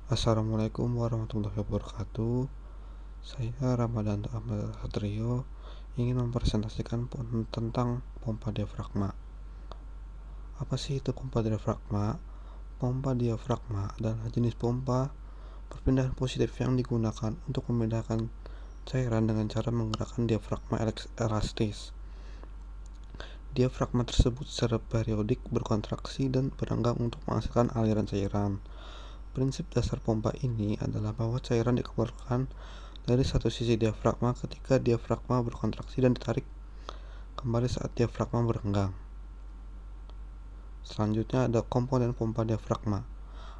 Assalamualaikum warahmatullahi wabarakatuh. Saya Ramadhan Ahmad Satrio ingin mempresentasikan tentang pompa diafragma. Apa sih itu pompa diafragma? Pompa diafragma adalah jenis pompa perpindahan positif yang digunakan untuk memindahkan cairan dengan cara menggerakkan diafragma elastis. Diafragma tersebut secara periodik berkontraksi dan berenggang untuk menghasilkan aliran cairan. Prinsip dasar pompa ini adalah bahwa cairan dikeluarkan dari satu sisi diafragma ketika diafragma berkontraksi dan ditarik kembali saat diafragma berenggang. Selanjutnya ada komponen pompa diafragma.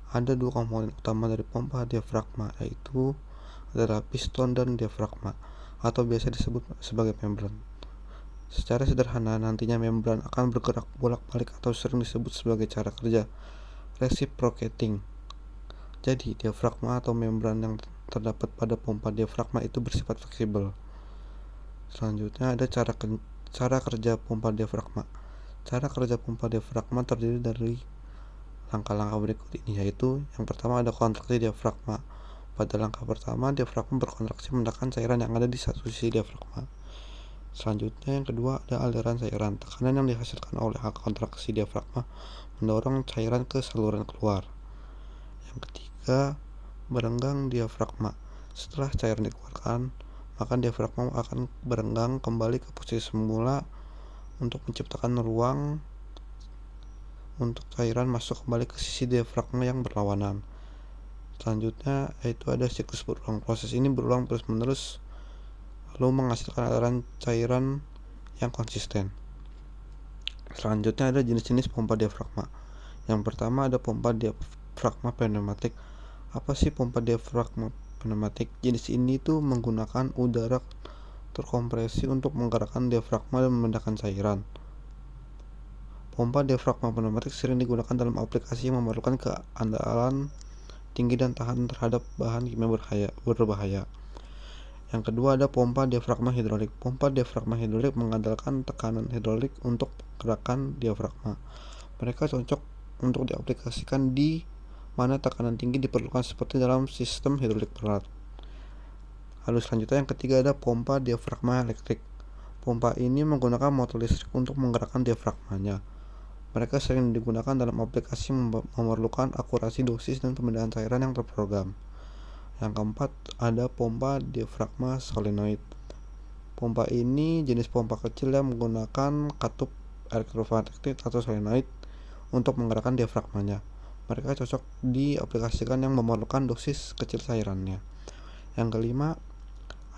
Ada dua komponen utama dari pompa diafragma, yaitu adalah piston dan diafragma, atau biasa disebut sebagai membran. Secara sederhana, nantinya membran akan bergerak bolak-balik atau sering disebut sebagai cara kerja reciprocating. Jadi, diafragma atau membran yang terdapat pada pompa diafragma itu bersifat fleksibel. Selanjutnya ada cara kerja pompa diafragma. Cara kerja pompa diafragma terdiri dari langkah-langkah berikut ini, yaitu yang pertama ada kontraksi diafragma. Pada langkah pertama, diafragma berkontraksi menekan cairan yang ada di satu sisi diafragma. Selanjutnya yang kedua ada aliran cairan. Tekanan yang dihasilkan oleh kontraksi diafragma mendorong cairan ke saluran keluar. Yang ketiga, berenggang diafragma. Setelah cairan dikeluarkan, maka diafragma akan berenggang kembali ke posisi semula untuk menciptakan ruang untuk cairan masuk kembali ke sisi diafragma yang berlawanan. Selanjutnya yaitu ada siklus berulang. Proses ini berulang terus-menerus lalu menghasilkan aliran cairan yang konsisten. Selanjutnya ada jenis-jenis pompa diafragma. Yang pertama ada pompa diafragma pneumatik. Apa sih pompa diafragma pneumatik? Jenis ini tuh menggunakan udara terkompresi untuk menggerakkan diafragma dan memindahkan cairan. Pompa diafragma pneumatik sering digunakan dalam aplikasi yang memerlukan keandalan tinggi dan tahan terhadap bahan kimia berbahaya. Yang kedua ada pompa diafragma hidrolik. Pompa diafragma hidrolik mengandalkan tekanan hidrolik untuk gerakan diafragma. Mereka cocok untuk diaplikasikan di mana tekanan tinggi diperlukan seperti dalam sistem hidrolik berat. Lalu selanjutnya yang ketiga ada pompa diafragma elektrik. Pompa ini menggunakan motor listrik untuk menggerakkan diafragmanya. Mereka sering digunakan dalam aplikasi memerlukan akurasi dosis dan pemindahan cairan yang terprogram. Yang keempat ada pompa diafragma solenoid. Pompa ini jenis pompa kecil yang menggunakan katup elektromagnetik atau solenoid untuk menggerakkan diafragmanya. Mereka cocok diaplikasikan yang memerlukan dosis kecil cairannya. Yang kelima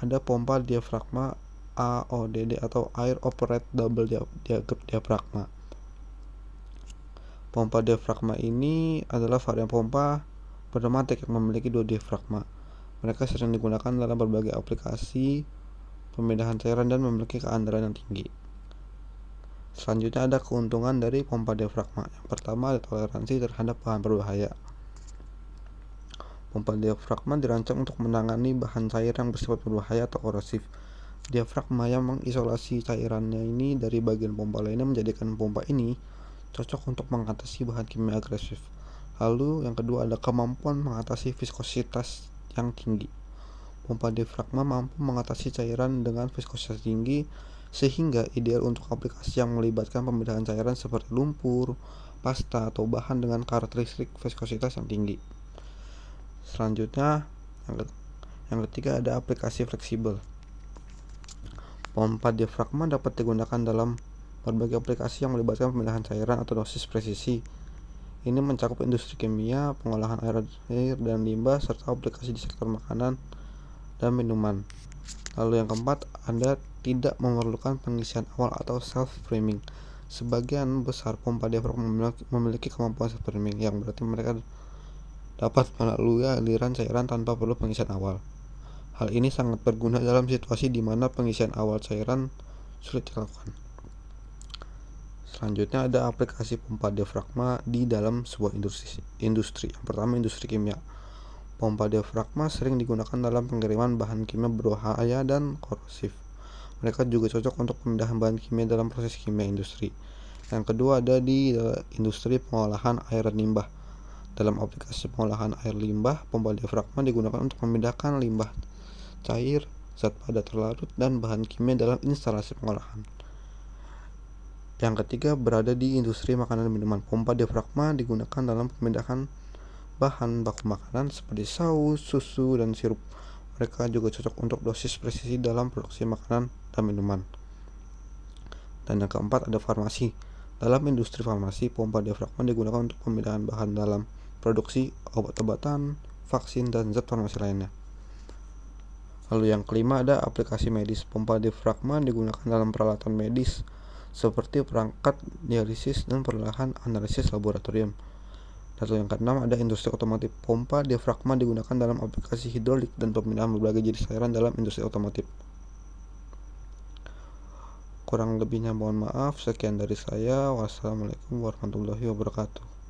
ada pompa diafragma AODD atau Air Operated Double Diaphragma. Pompa diafragma ini adalah varian pompa pneumatik yang memiliki dua diafragma. Mereka sering digunakan dalam berbagai aplikasi pemindahan cairan dan memiliki keandalan yang tinggi. Selanjutnya ada keuntungan dari pompa diafragma. Yang pertama ada toleransi terhadap bahan berbahaya. Pompa diafragma dirancang untuk menangani bahan cair yang bersifat berbahaya atau korosif. Diafragma yang mengisolasi cairannya ini dari bagian pompa lainnya menjadikan pompa ini cocok untuk mengatasi bahan kimia agresif. Lalu yang kedua ada kemampuan mengatasi viskositas yang tinggi. Pompa diafragma mampu mengatasi cairan dengan viskositas tinggi sehingga ideal untuk aplikasi yang melibatkan pemindahan cairan seperti lumpur, pasta, atau bahan dengan karakteristik viskositas yang tinggi. Selanjutnya yang ketiga ada aplikasi fleksibel. Pompa diafragma dapat digunakan dalam berbagai aplikasi yang melibatkan pemindahan cairan atau dosis presisi. Ini mencakup industri kimia, pengolahan air dan limbah, serta aplikasi di sektor makanan dan minuman. Lalu yang keempat, Anda tidak memerlukan pengisian awal atau self-priming. Sebagian besar pompa diafragma memiliki kemampuan self-priming, yang berarti mereka dapat melalui aliran cairan tanpa perlu pengisian awal. Hal ini sangat berguna dalam situasi di mana pengisian awal cairan sulit dilakukan. Selanjutnya ada aplikasi pompa diafragma di dalam sebuah industri. Yang pertama industri kimia. Pompa diafragma sering digunakan dalam pengiriman bahan kimia berbahaya dan korosif. Mereka juga cocok untuk pemindahan bahan kimia dalam proses kimia industri. Yang kedua ada di industri pengolahan air dan limbah. Dalam aplikasi pengolahan air limbah, pompa diafragma digunakan untuk memindahkan limbah cair, zat padat terlarut, dan bahan kimia dalam instalasi pengolahan. Yang ketiga, berada di industri makanan dan minuman. Pompa diafragma digunakan dalam pemindahan bahan baku makanan seperti saus, susu, dan sirup. Mereka juga cocok untuk dosis presisi dalam produksi makanan dan minuman. Dan yang keempat, ada farmasi. Dalam industri farmasi, pompa diafragma digunakan untuk pemindahan bahan dalam produksi obat-obatan, vaksin, dan zat farmasi lainnya. Lalu yang kelima, ada aplikasi medis. Pompa diafragma digunakan dalam peralatan medis seperti perangkat dialisis dan perlahan analisis laboratorium. Lalu yang keenam, ada industri otomotif. Pompa diafragma digunakan dalam aplikasi hidrolik dan pemindahan berbagai jenis cairan dalam industri otomotif. Kurang lebihnya mohon maaf. Sekian dari saya. Wassalamualaikum warahmatullahi wabarakatuh.